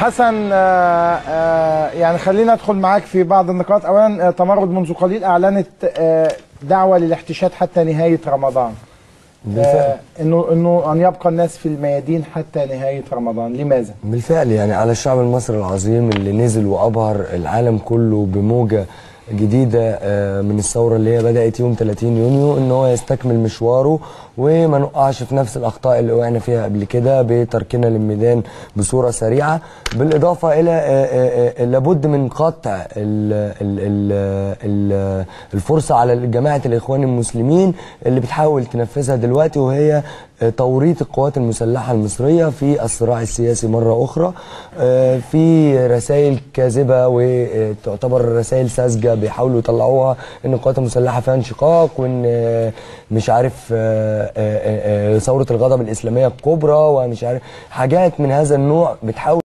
حسن، يعني خلينا ندخل معاك في بعض النقاط. اولا، تمرد منذ قليل اعلنت دعوه للاحتشاد حتى نهايه رمضان. انه ان يبقى الناس في الميادين حتى نهايه رمضان، لماذا؟ بالفعل يعني على الشعب المصري العظيم اللي نزل وابهر العالم كله بموجه جديده من الثوره اللي هي بدات يوم 30 يونيو، ان هو يستكمل مشواره وما نقعش في نفس الاخطاء اللي وقعنا فيها قبل كده بتركنا للميدان بصوره سريعه. بالاضافه الى لابد من قطع الفرصه على جماعه الاخوان المسلمين اللي بتحاول تنفذها دلوقتي، وهي توريط القوات المسلحه المصريه في الصراع السياسي مره اخرى، في رسائل كاذبه وتعتبر رسائل ساذجه بيحاولوا يطلعوها ان القوات المسلحه فيها انشقاق، وان مش عارف ثوره الغضب الاسلاميه الكبرى، ومش عارف حاجات من هذا النوع بتحاول